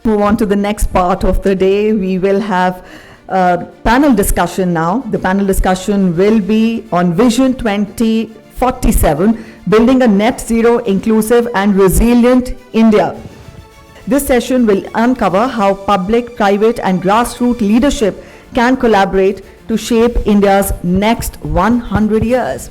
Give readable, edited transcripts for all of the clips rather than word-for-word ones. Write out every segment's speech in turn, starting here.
Move on to the next part of the day. We will have a panel discussion now. The panel discussion will be on Vision 2047, building a net zero, inclusive and resilient India. This session will uncover how public, private and grassroots leadership can collaborate to shape India's next 100 years.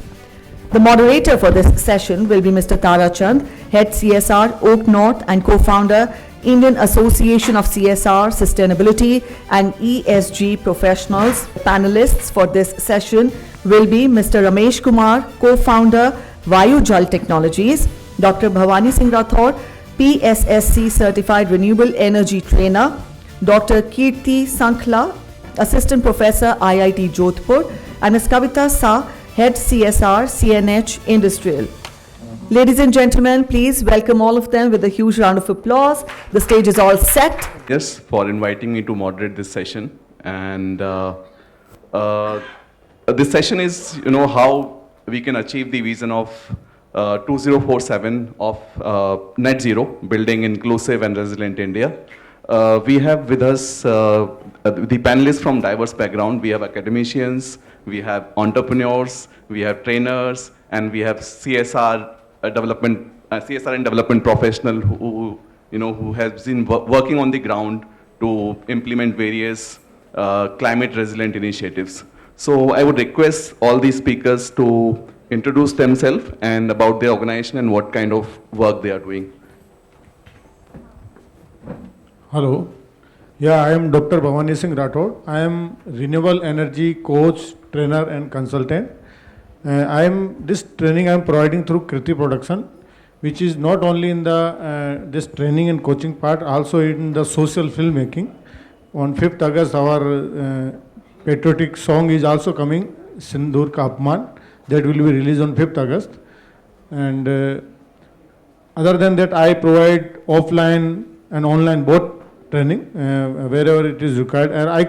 The moderator for this session will be Mr. Tara Chand, Head CSR, OakNorth and co-founder, Indian Association of CSR Sustainability and ESG Professionals. Panelists for this session will be Mr. Ramesh Kumar, co-founder, VayuJal Technologies, Dr. Bhawani Singh Rathore, PSSC Certified Renewable Energy Trainer, Dr. Kirti Sankhla, Assistant Professor, IIT Jodhpur, and Ms. Kavita, Head CSR, CNH Industrial. Ladies and gentlemen, please welcome all of them with a huge round of applause. The stage is all set. Yes, for inviting me to moderate this session. And this session is, how we can achieve the vision of 2047 of net zero, building inclusive and resilient India. We have with us the panelists from diverse background. We have academicians, we have entrepreneurs, we have trainers, and we have CSR and development professional who has been working on the ground to implement various climate resilient initiatives. So I would request all these speakers to introduce themselves and about their organization and what kind of work they are doing. Hello. Yeah, I am Dr. Bhawani Singh Rathore. I am renewable energy coach, trainer and consultant. This training I am providing through Kirti production, which is not only in the this training and coaching part, also in the social filmmaking. On 5th August, our patriotic song is also coming, Sindoor Ka Apman, that will be released on 5th August. And other than that, I provide offline and online both training wherever it is required. And I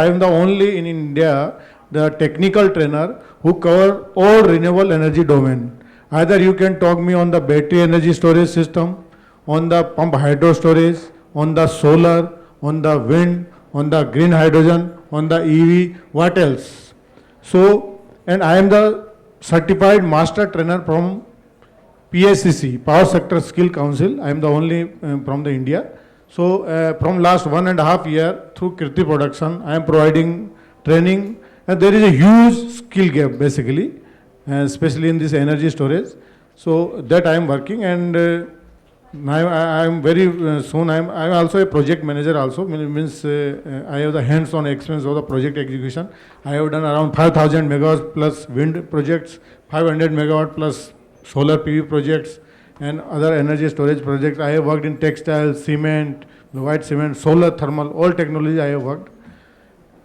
am the only in India, the technical trainer who cover all renewable energy domain. Either you can talk me on the battery energy storage system, on the pump hydro storage, on the solar, on the wind, on the green hydrogen, on the EV, what else? So, and I am the certified master trainer from PSSC, Power Sector Skill Council. I am the only from the India. So, from last 1.5 years through Kirti production, I am providing training. And there is a huge skill gap basically, especially in this energy storage. So that I am working, and I am very soon. I am also a project manager. Also means I have the hands-on experience of the project execution. I have done around 5,000 megawatts plus wind projects, 500 megawatt plus solar PV projects, and other energy storage projects. I have worked in textile, cement, white cement, solar, thermal, all technology I have worked.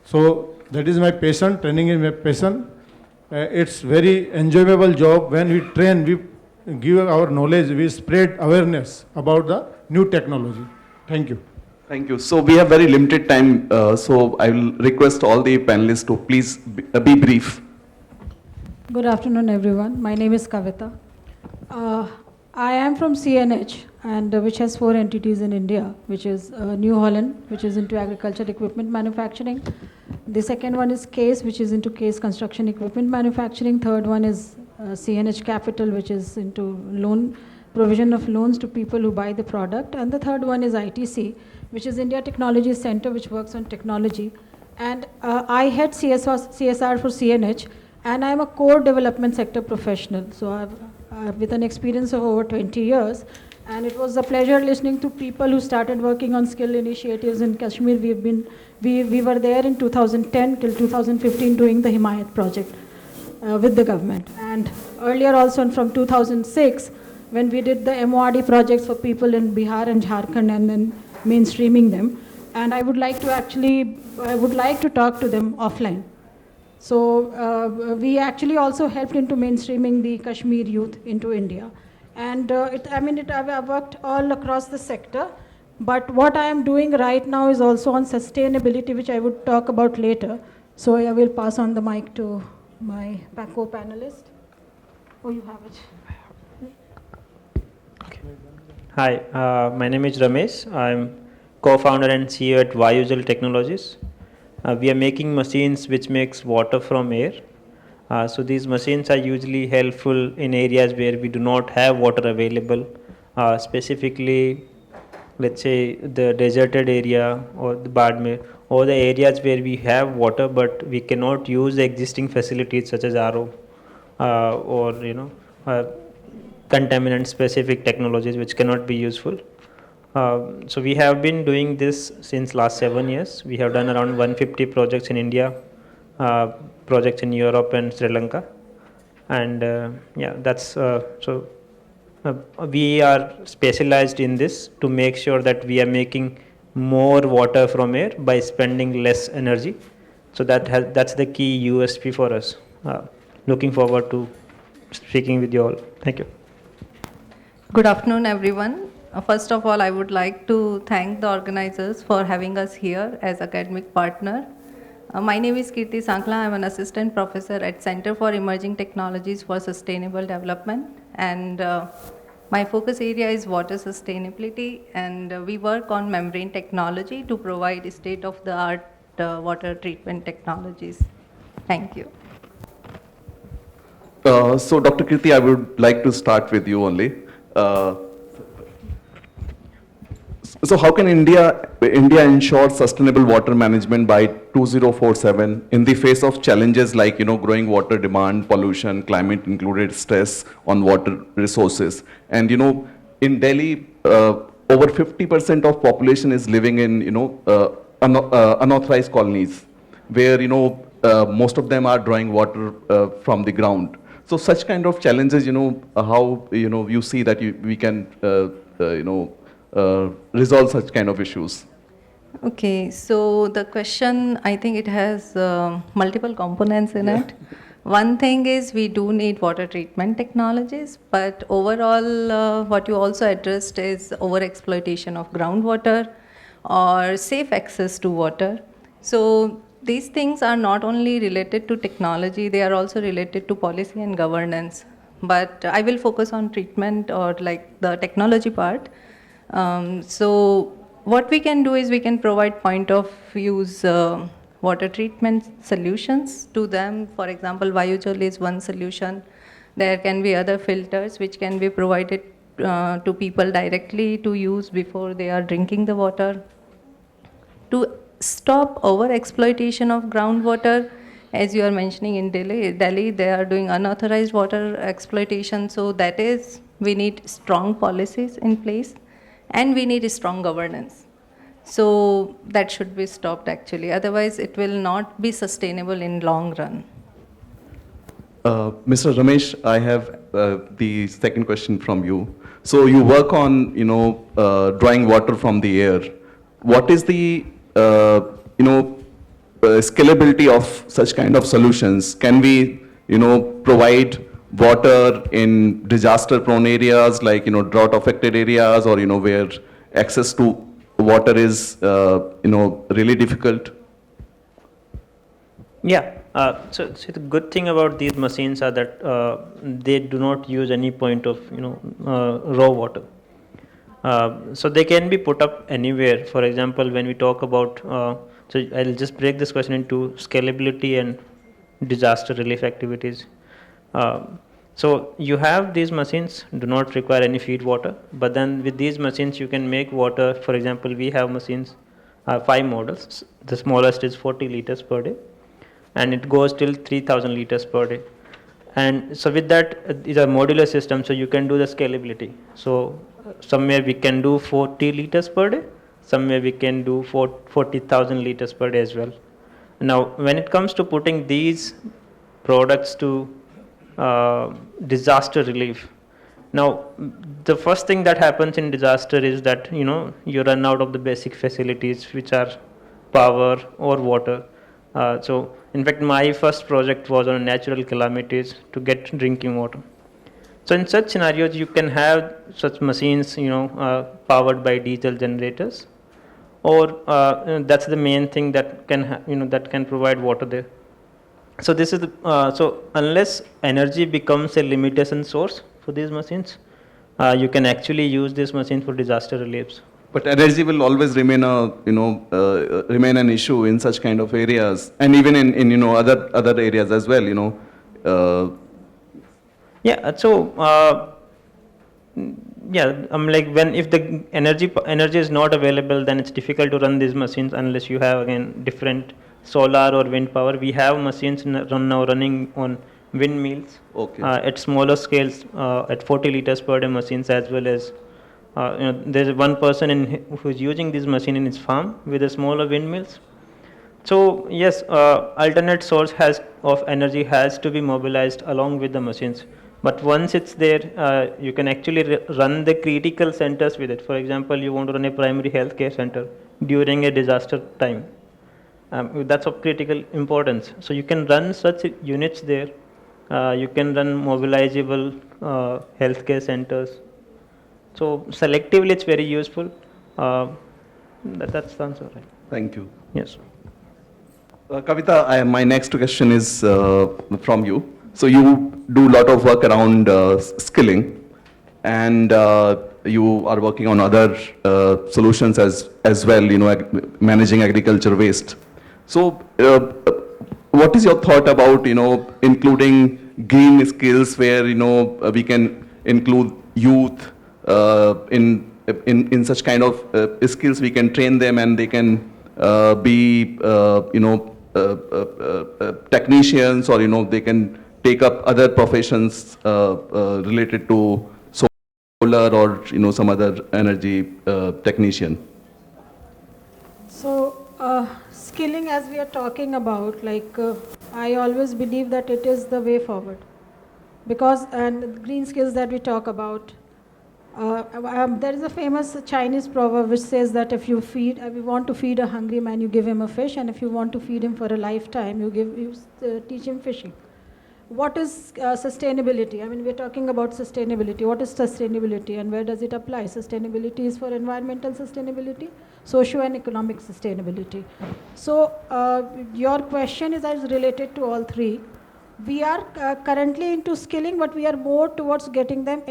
So that is my passion. Training is my passion. It's very enjoyable job. When we train, we give our knowledge, we spread awareness about the new technology. Thank you. Thank you. So we have very limited time. So I will request all the panelists to please be brief. Good afternoon, everyone. My name is Kavita. I am from CNH, and which has 4 entities in India, which is New Holland, which is into agriculture equipment manufacturing. The second one is CASE, which is into CASE construction equipment manufacturing. Third one is CNH Capital, which is into provision of loans to people who buy the product. And the third one is ITC, which is India Technology Center, which works on technology. And I head CSR for CNH, and I'm a core development sector professional. So I've with an experience of over 20 years. And it was a pleasure listening to people who started working on skill initiatives in Kashmir. We were there in 2010 till 2015 doing the Himayat project with the government. And earlier also from 2006, when we did the MORD projects for people in Bihar and Jharkhand and then mainstreaming them. And I would like to talk to them offline. So we actually also helped into mainstreaming the Kashmir youth into India. And I've worked all across the sector, but what I am doing right now is also on sustainability, which I would talk about later. So I will pass on the mic to my co-panelist. Oh, you have it. Okay. Hi, my name is Ramesh. I'm co-founder and CEO at VayuJal Technologies. We are making machines which makes water from air. So these machines are usually helpful in areas where we do not have water available, specifically, let's say the deserted area or the Badmer, or the areas where we have water but we cannot use the existing facilities such as RO, or uh, contaminant specific technologies which cannot be useful. So we have been doing this since last 7 years. We have done around 150 projects in India, projects in Europe and Sri Lanka, and yeah, that's so. We are specialized in this to make sure that we are making more water from air by spending less energy. So that's the key USP for us. Looking forward to speaking with you all. Thank you. Good afternoon, everyone. First of all, I would like to thank the organizers for having us here as academic partner. My name is Kirti Sankhla. I'm an assistant professor at Center for Emerging Technologies for Sustainable Development, and my focus area is water sustainability, and we work on membrane technology to provide state-of-the-art water treatment technologies. Thank you. So, Dr. Kirti, I would like to start with you only. So how can India ensure sustainable water management by 2047 in the face of challenges like growing water demand, pollution, climate included stress on water resources? And in Delhi, over 50% of population is living in unauthorized colonies, where most of them are drawing water from the ground. So such kind of challenges, how you see that we can resolve such kind of issues? Okay, so the question, I think it has multiple components in it. One thing is we do need water treatment technologies, but overall what you also addressed is overexploitation of groundwater or safe access to water. So these things are not only related to technology, they are also related to policy and governance. But I will focus on treatment or like the technology part. So what we can do is we can provide point of use water treatment solutions to them. For example, VayuJal is one solution. There can be other filters which can be provided to people directly to use before they are drinking the water. To stop over exploitation of groundwater, as you are mentioning in Delhi they are doing unauthorized water exploitation. So that is, we need strong policies in place. And we need a strong governance. So that should be stopped actually. Otherwise, it will not be sustainable in long run. Mr. Ramesh, I have the second question from you. So you work on, drawing water from the air. What is the, scalability of such kind of solutions? Can we, provide water in disaster-prone areas like drought-affected areas, or where access to water is really difficult? Yeah. So the good thing about these machines are that they do not use any point of raw water. So they can be put up anywhere. For example, when we talk about so I'll just break this question into scalability and disaster relief activities. So you have these machines do not require any feed water, but then with these machines you can make water. For example, we have machines, 5 models. The smallest is 40 liters per day, and it goes till 3,000 liters per day. And so with that is a modular system, so you can do the scalability. So somewhere we can do 40 liters per day, somewhere we can do 40,000 liters per day as well. Now, when it comes to putting these products to disaster relief. Now, the first thing that happens in disaster is that you run out of the basic facilities, which are power or water. So, in fact, my first project was on natural calamities to get drinking water. So, in such scenarios, you can have such machines, powered by diesel generators, or that's the main thing that can that can provide water there. So this is so unless energy becomes a limitation source for these machines, you can actually use this machine for disaster reliefs. But energy will always remain remain an issue in such kind of areas, and even in other areas as well. Like if the energy is not available, then it's difficult to run these machines unless you have again different solar or wind power. We have machines now running on windmills at smaller scales, at 40 liters per day machines, as well as there's one person who's using this machine in his farm with the smaller windmills. So yes, alternate source of energy has to be mobilized along with the machines. But once it's there, you can actually run the critical centers with it. For example, you want to run a primary healthcare center during a disaster time. That's of critical importance. So you can run such units there. You can run mobilizable healthcare centers. So selectively, it's very useful. That's the answer, right? Thank you. Yes. Kavita, my next question is from you. So you do a lot of work around skilling, and you are working on other solutions as well, managing agriculture waste. So what is your thought about, including green skills where, we can include youth in such kind of skills? We can train them and they can be, technicians, or, they can take up other professions related to solar or, some other energy technician. So skilling, as we are talking about, I always believe that it is the way forward, because and green skills that we talk about, there is a famous Chinese proverb which says that if you want to feed a hungry man, you give him a fish, and if you want to feed him for a lifetime, you teach him fishing. What is sustainability? I mean, we're talking about sustainability. What is sustainability and where does it apply? Sustainability is for environmental sustainability, socio and economic sustainability. So your question is related to all three. We are currently into skilling, but we are more towards getting them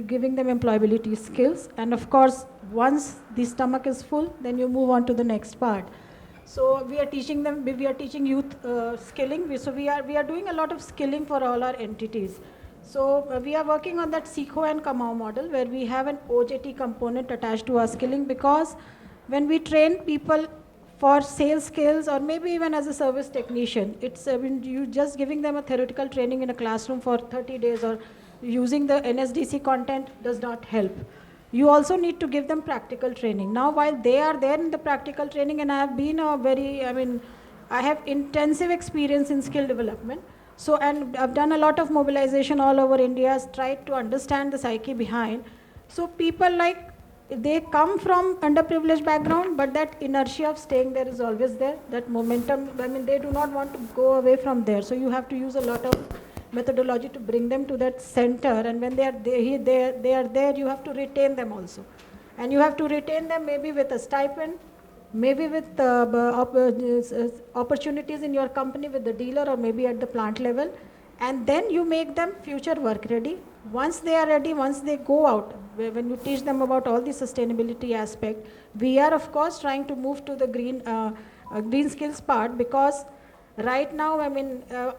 giving them employability skills. And of course, once the stomach is full, then you move on to the next part. So we are teaching them. We are teaching youth skilling. So we are doing a lot of skilling for all our entities. So we are working on that Seekho and Kamao model, where we have an OJT component attached to our skilling, because when we train people for sales skills or maybe even as a service technician, it's you just giving them a theoretical training in a classroom for 30 days or using the NSDC content does not help. You also need to give them practical training. Now, while they are there in the practical training, and I have been I have intensive experience in skill development. So, and I've done a lot of mobilization all over India, tried to understand the psyche behind. So people they come from underprivileged background, but that inertia of staying there is always there, that momentum, they do not want to go away from there. So you have to use a lot of methodology to bring them to that center, and when they are there, you have to retain them also. And you have to retain them maybe with a stipend, maybe with opportunities in your company with the dealer, or maybe at the plant level. And then you make them future work ready. Once they are ready, once they go out, when you teach them about all the sustainability aspect, we are of course trying to move to the green skills part, because right now,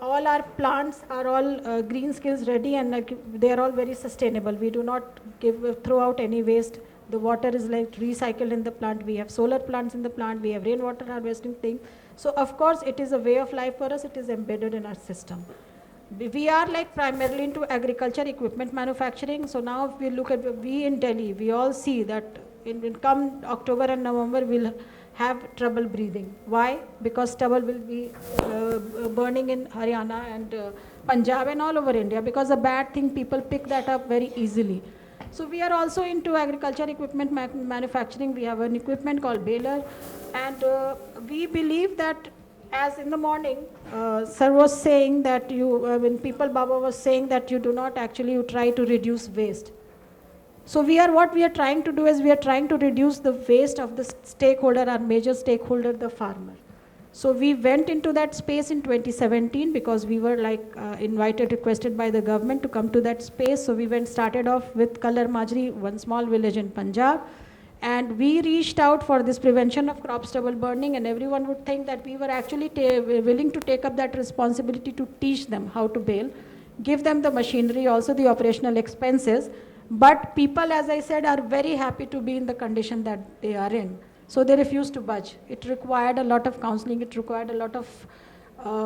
all our plants are all green skills ready, and they are all very sustainable. We do not throw out any waste. The water is recycled in the plant. We have solar plants in the plant. We have rainwater harvesting thing. So of course, it is a way of life for us. It is embedded in our system. We are primarily into agriculture equipment manufacturing. So now if we look at, we in Delhi, we all see that in come October and November, we'll have trouble breathing. Why? Because stubble will be burning in Haryana and Punjab and all over India, because a bad thing, people pick that up very easily. So we are also into agriculture equipment manufacturing. We have an equipment called baler, and we believe that, as in the morning, sir was saying that when people Baba was saying that you do not actually try to reduce waste. So what we are trying to do is we are trying to reduce the waste of the stakeholder, our major stakeholder, the farmer. So we went into that space in 2017 because we were invited, requested by the government to come to that space. So we started off with Kalar Majri, one small village in Punjab. And we reached out for this prevention of crop stubble burning, and everyone would think that we were actually willing to take up that responsibility to teach them how to bale, give them the machinery, also the operational expenses. But people, as I said, are very happy to be in the condition that they are in. So they refuse to budge. It required a lot of counseling, it required a lot of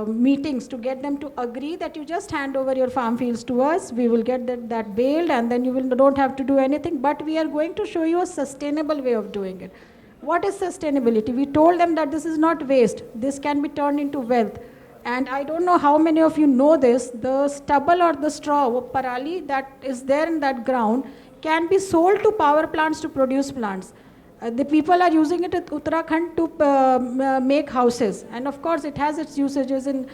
meetings to get them to agree that you just hand over your farm fields to us, we will get that baled, and then you don't have to do anything, but we are going to show you a sustainable way of doing it. What is sustainability? We told them that this is not waste, this can be turned into wealth. And I don't know how many of you know this, the stubble or the straw, parali, that is there in that ground can be sold to power plants to produce plants. The people are using it at Uttarakhand to make houses, and of course it has its usages in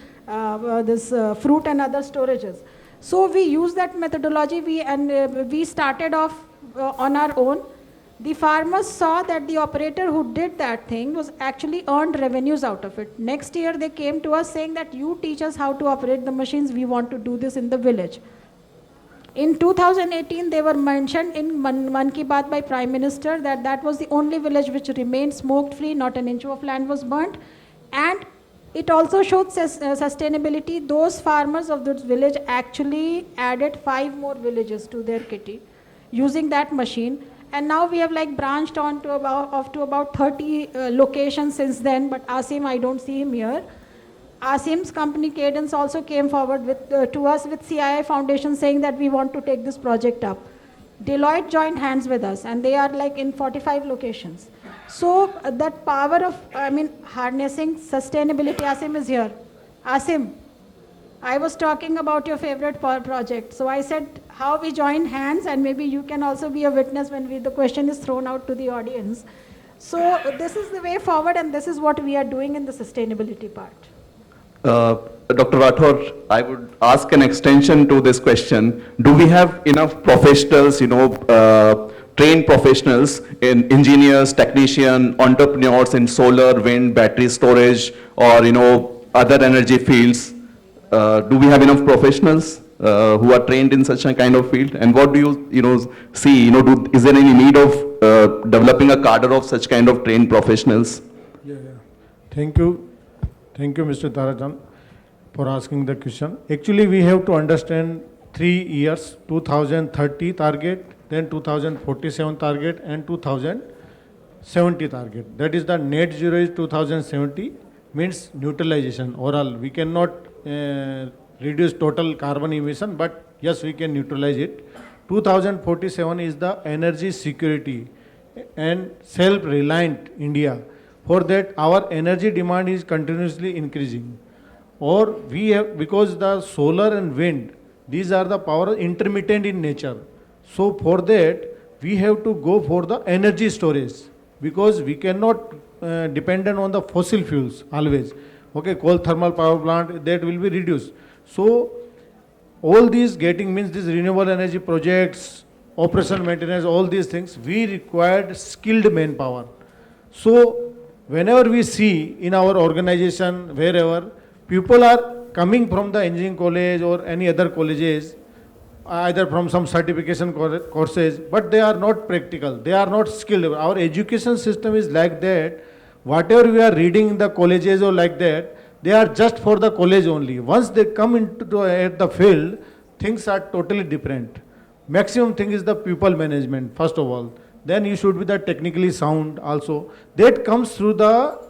this fruit and other storages. So we use that methodology, we started off on our own. The farmers saw that the operator who did that thing was actually earned revenues out of it. Next year they came to us saying that you teach us how to operate the machines, we want to do this in the village. In 2018, they were mentioned in Man Ki Baat by Prime Minister that that was the only village which remained smoke-free, not an inch of land was burnt. And it also showed sustainability. Those farmers of this village actually added 5 more villages to their kitty using that machine. And now we have like branched on to about 30 locations since then, but Asim, I don't see him here. Asim's company Cadence also came forward to us with CII Foundation saying that we want to take this project up. Deloitte joined hands with us, and they are like in 45 locations. So that power of, harnessing sustainability. Asim is here. Asim, I was talking about your favorite project. So I said how we joined hands, and maybe you can also be a witness when the question is thrown out to the audience. So this is the way forward, and this is what we are doing in the sustainability part. Dr. Rathore, I would ask an extension to this question. Do we have enough professionals, trained professionals in engineers, technicians, entrepreneurs in solar, wind, battery storage, or, other energy fields? Do we have enough professionals who are trained in such a kind of field? And what do you, see, is there any need of developing a cadre of such kind of trained professionals? Yeah. Thank you. Thank you, Mr. Tarajan, for asking the question. Actually, we have to understand 3 years, 2030 target, then 2047 target, and 2070 target. That is the net zero is 2070, means neutralization. Overall, we cannot reduce total carbon emission, but yes, we can neutralize it. 2047 is the energy security and self-reliant India. For that, our energy demand is continuously increasing. Or we have, because the solar and wind, these are the power intermittent in nature. So for that, we have to go for the energy storage, because we cannot dependent on the fossil fuels always. Okay, coal thermal power plant, that will be reduced. So all these means these renewable energy projects, operation maintenance, all these things, we required skilled manpower. So whenever we see in our organization, wherever, people are coming from the engineering college or any other colleges, either from some certification courses, but they are not practical, they are not skilled. Our education system is like that, whatever we are reading in the colleges or like that, they are just for the college only. Once they come into the field, things are totally different. Maximum thing is the people management, first of all. Then you should be the technically sound also. That comes through the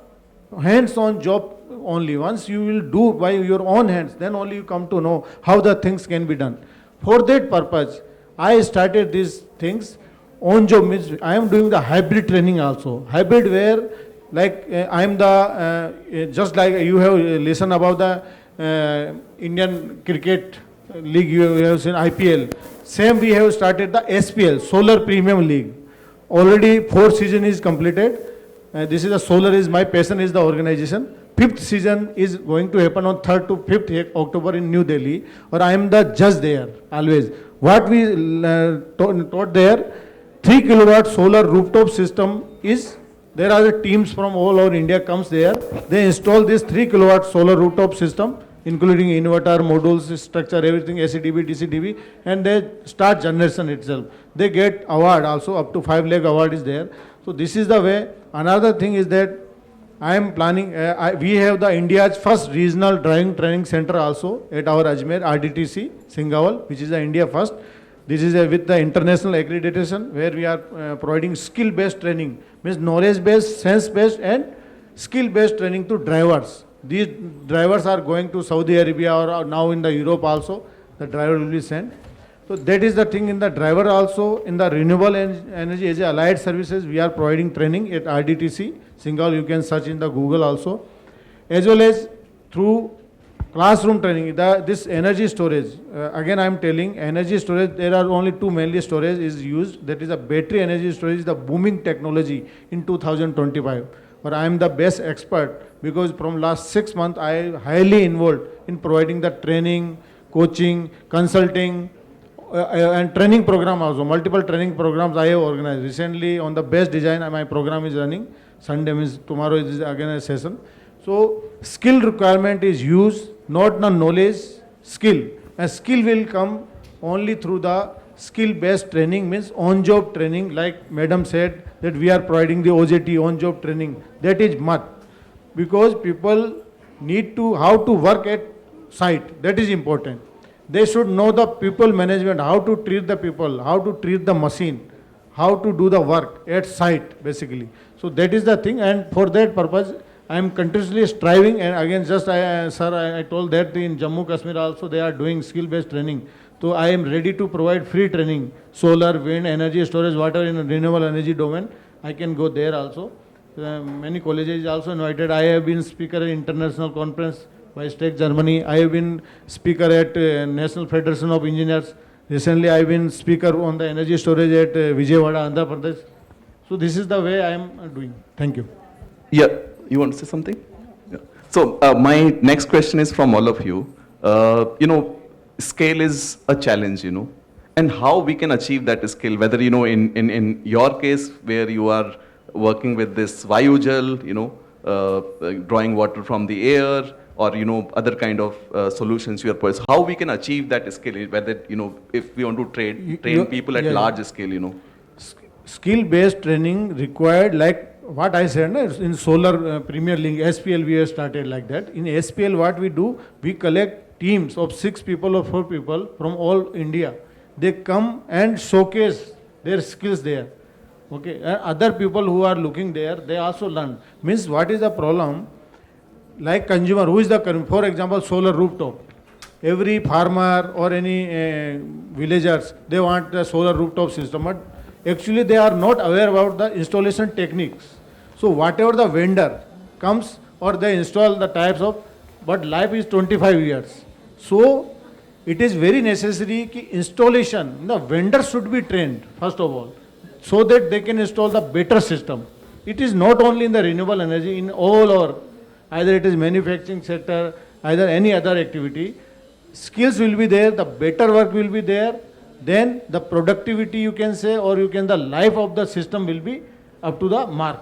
hands-on job only. Once you will do by your own hands, then only you come to know how the things can be done. For that purpose, I started these things. On job means I am doing the hybrid training also. Hybrid where, like I am the, just like you have listened about the Indian Cricket League, you have seen IPL. Same we have started the SPL, Solar Premium League. Already 4 season is completed. This is a solar is my passion is the organization. 5th season is going to happen on 3rd to 5th October in New Delhi, or I am the judge there always. What we taught there, 3 kilowatt solar rooftop system is, there are the teams from all over India comes there. They install this 3 kilowatt solar rooftop system, including inverter, modules, structure, everything, ACDB, DCDB, and they start generation itself. They get award also, up to 5 lakh award is there. So this is the way. Another thing is that I am planning, we have the India's first regional driving training center also at our Ajmer RDTC, Singh, which is the India first. This is with the international accreditation where we are providing skill-based training, means knowledge-based, sense-based and skill-based training to drivers. These drivers are going to Saudi Arabia or now in the Europe also, the driver will be sent. So that is the thing in the driver also. In the renewable energy as a allied services, we are providing training at RDTC, Singh, you can search in the Google also. As well as through classroom training, this energy storage, again I am telling, energy storage, there are only two mainly storage is used, that is a battery energy storage, is the booming technology in 2025. But I am the best expert because from last 6 months I am highly involved in providing the training, coaching, consulting, and training program also. Multiple training programs I have organized. Recently on the best design, my program is running. Sunday means tomorrow is again a session. So skill requirement is used, not the knowledge, skill. And skill will come only through the skill-based training, means on-job training, like Madam said that we are providing the OJT, on-job training. That is must, because people need to, how to work at site, that is important. They should know the people management, how to treat the people, how to treat the machine, how to do the work at site, basically. So that is the thing, and for that purpose, I am continuously striving. And again, just I told that in Jammu Kashmir also they are doing skill-based training. So I am ready to provide free training, solar, wind, energy storage, whatever in renewable energy domain. I can go there also. Many colleges also invited. I have been speaker at international conference by State Germany. I have been speaker at National Federation of Engineers. Recently I have been speaker on the energy storage at Vijayawada, Andhra Pradesh. So this is the way I am doing. Thank you. Yeah, you want to say something? Yeah. So my next question is from all of you. Scale is a challenge, and how we can achieve that scale, whether, in your case where you are working with this VayuJal, drawing water from the air, or, other kind of solutions you are providing. How we can achieve that scale, whether, if we want to train people at large scale, Skill-based training required, like what I said, in solar Premier League, SPL we have started like that. In SPL what we do, we collect teams of 6 people or 4 people from all India. They come and showcase their skills there. Okay, and other people who are looking there, they also learn. Means what is the problem? Like consumer, who is the, for example, solar rooftop. Every farmer or any villagers, they want a solar rooftop system, but actually they are not aware about the installation techniques. So whatever the vendor comes or they install the types of, but life is 25 years. So it is very necessary that installation, the vendor should be trained first of all, so that they can install the better system. It is not only in the renewable energy, in all our, either it is manufacturing sector, either any other activity, skills will be there, the better work will be there, then the productivity you can say, or you can, the life of the system will be up to the mark.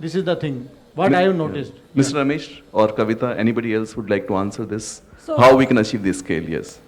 This is the thing, what I have noticed. Mr. Ramesh or Kavita, anybody else would like to answer this? So, how we can achieve this scale, yes.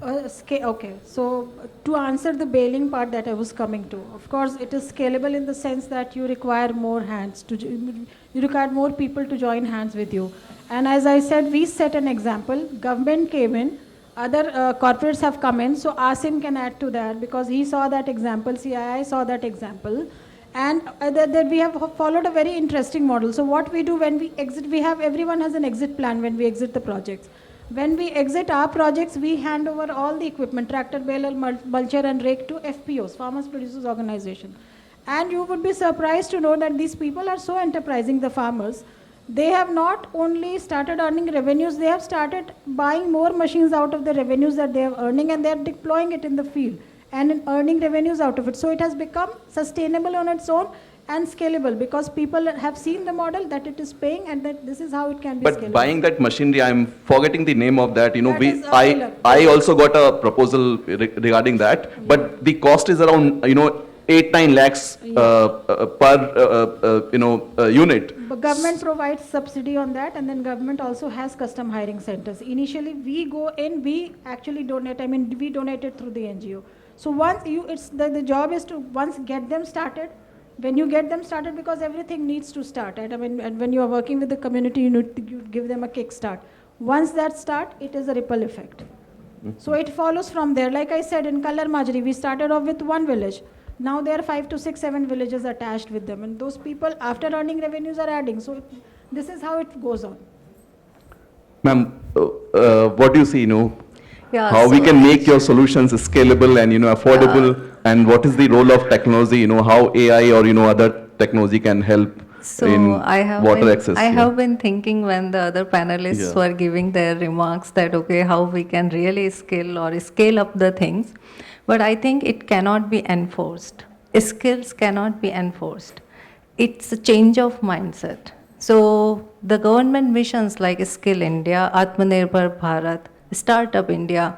Okay, so to answer the bailing part that I was coming to, of course it is scalable in the sense that you require more hands, you require more people to join hands with you. And as I said, we set an example, government came in, other corporates have come in, so Asim can add to that because he saw that example, CII saw that example. And that we have followed a very interesting model. So what we do when we exit, everyone has an exit plan when we exit the projects. When we exit our projects, we hand over all the equipment, tractor, baler, mulcher and rake to FPOs, Farmers Producers Organization. And you would be surprised to know that these people are so enterprising, the farmers. They have not only started earning revenues, they have started buying more machines out of the revenues that they are earning, and they are deploying it in the field and earning revenues out of it. So it has become sustainable on its own and scalable because people have seen the model that it is paying and that this is how it can be scalable. But buying that machinery, I'm forgetting the name of that. That I also got a proposal regarding that, but the cost is around 8-9 lakhs per unit. But government provides subsidy on that, and then government also has custom hiring centers. Initially, we go in, we actually donate. We donate it through the NGO. So once the job is to once get them started, When you get them started, because everything needs to start, right? I mean, and when you are working with the community, you give them a kickstart. Once that start, it is a ripple effect. So it follows from there. Like I said, in Kallar Majri, we started off with one village. Now there are 5 to 6, 7 villages attached with them. And those people, after earning revenues, are adding. So this is how it goes on. Ma'am, what do you see, Yeah, how we so can make your solutions scalable and, affordable, and what is the role of technology, how AI or, other technology can help in water access? I have been thinking when the other panelists were giving their remarks that, okay, how we can really scale up the things. But I think it cannot be enforced. Skills cannot be enforced. It's a change of mindset. So the government missions like Skill India, Atmanirbhar Bharat, Startup India,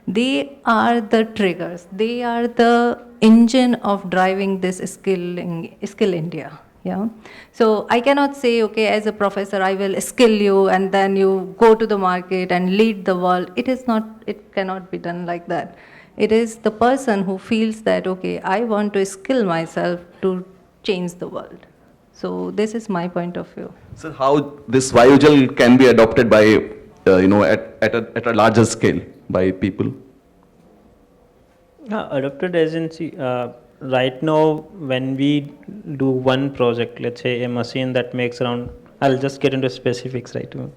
they are the triggers. They are the engine of driving this Skill India. Yeah. So I cannot say, okay, as a professor, I will skill you and then you go to the market and lead the world. It cannot be done like that. It is the person who feels that, okay, I want to skill myself to change the world. So this is my point of view. So how this VayuJal can be adopted by, at a larger scale by people? Adopted agency, right now when we do one project, let's say a machine that makes around, I'll just get into specifics right now.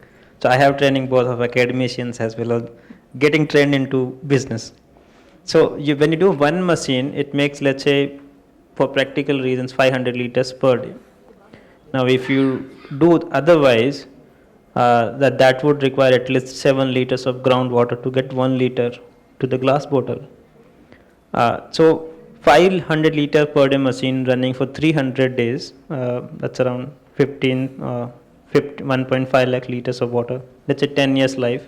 So I have training both of academicians as well as getting trained into business. So when you do one machine, it makes, let's say, for practical reasons, 500 liters per day. Now, if you do otherwise, that would require at least 7 liters of groundwater to get 1 liter to the glass bottle. So 500 liter per day machine running for 300 days, that's around 1.5 lakh liters of water. That's a 10 years life.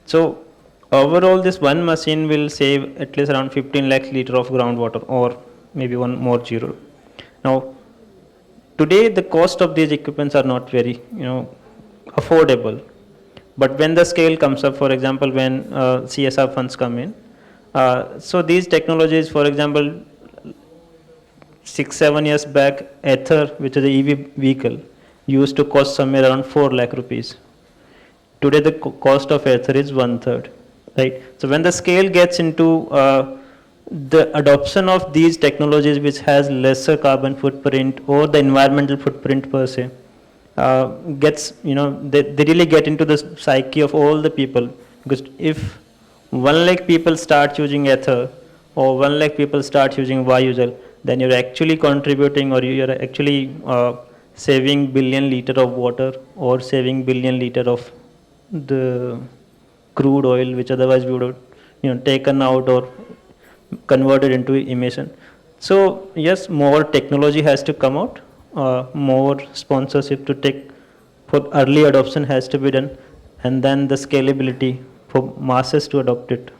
So overall, this one machine will save at least around 15 lakh liter of groundwater, or maybe one more zero. Now, today the cost of these equipments are not very, affordable. But when the scale comes up, for example, when CSR funds come in, so these technologies, for example, 6-7 years back, Ether, which is the EV vehicle, used to cost somewhere around 4 lakh rupees. Today the cost of Ether is 1/3. Right. So when the scale gets into the adoption of these technologies, which has lesser carbon footprint or the environmental footprint per se, gets, they really get into the psyche of all the people. Because if 1 lakh people start using Ether, or 1 lakh people start using VayuJal, then you're actually contributing, or you're actually saving billion liter of water, or saving billion liter of the crude oil, which otherwise we would have, taken out or converted into emission. So yes, more technology has to come out, more sponsorship to take for early adoption has to be done, and then the scalability for masses to adopt it.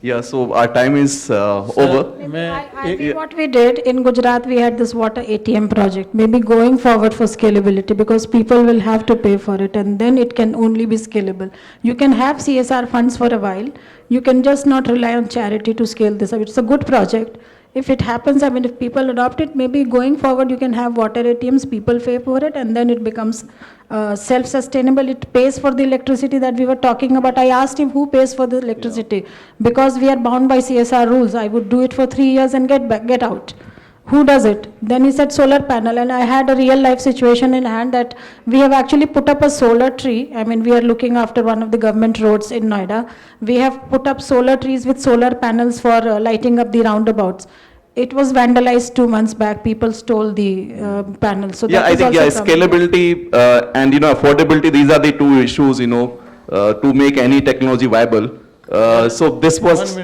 Yeah, so our time is over. I think what we did in Gujarat, we had this water ATM project. Maybe going forward for scalability, because people will have to pay for it, and then it can only be scalable. You can have CSR funds for a while. You can just not rely on charity to scale this up. It's a good project. If it happens, if people adopt it, maybe going forward you can have water ATMs, people pay for it, and then it becomes self-sustainable. It pays for the electricity that we were talking about. I asked him who pays for the electricity, because we are bound by CSR rules. I would do it for 3 years and get out. Who does it? Then he said solar panel, and I had a real life situation in hand that we have actually put up a solar tree. We are looking after one of the government roads in Noida. We have put up solar trees with solar panels for lighting up the roundabouts. It was vandalized 2 months back. People stole the panels. So I think scalability and affordability. These are the two issues to make any technology viable. So this was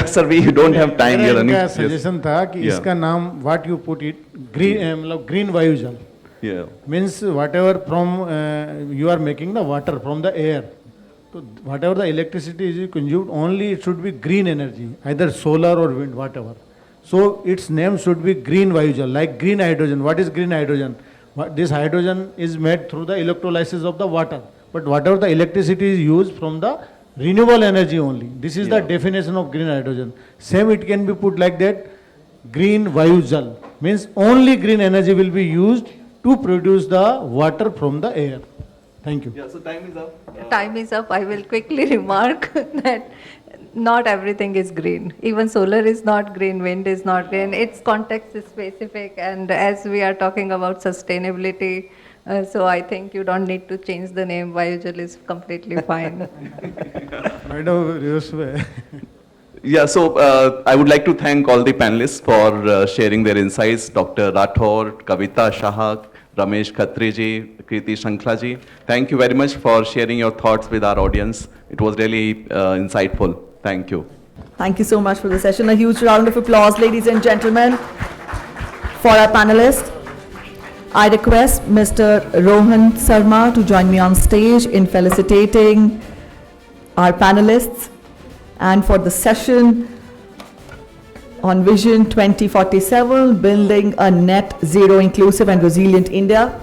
sir, we don't have time here. मेरा suggestion था कि इसका नाम what you put it green VayuJal. Yeah. Means whatever from you are making the water from the air. So whatever the electricity is consumed, only it should be green energy, either solar or wind, whatever. So its name should be green VayuJal, like green hydrogen. What is green hydrogen? This hydrogen is made through the electrolysis of the water. But whatever the electricity is used from the renewable energy only. This is the definition of green hydrogen. Same it can be put like that, green VayuJal. Means only green energy will be used to produce the water from the air. Thank you. Yeah, so time is up. Time is up. I will quickly remark that not everything is green. Even solar is not green, wind is not green. Its context is specific, and as we are talking about sustainability, so I think you don't need to change the name. VayuJal is completely fine. Madam, reverse way. Yeah, so I would like to thank all the panelists for sharing their insights. Dr. Rathore, Kavita Shahak, Ramesh Khatriji, Kirti Sankhla ji. Thank you very much for sharing your thoughts with our audience. It was really insightful. Thank you. Thank you so much for the session. A huge round of applause, ladies and gentlemen, for our panelists. I request Mr. Rohan Sarma to join me on stage in felicitating our panelists and for the session on Vision 2047, Building a Net Zero Inclusive and Resilient India.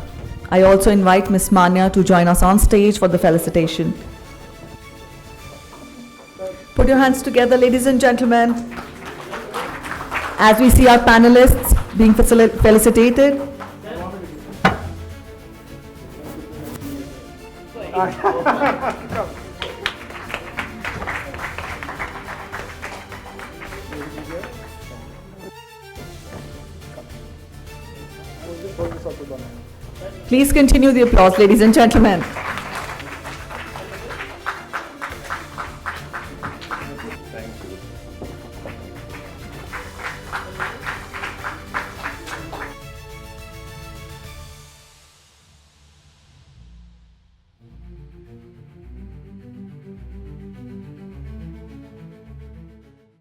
I also invite Ms. Manya to join us on stage for the felicitation. Put your hands together, ladies and gentlemen, as we see our panelists being felicitated. Please continue the applause, ladies and gentlemen.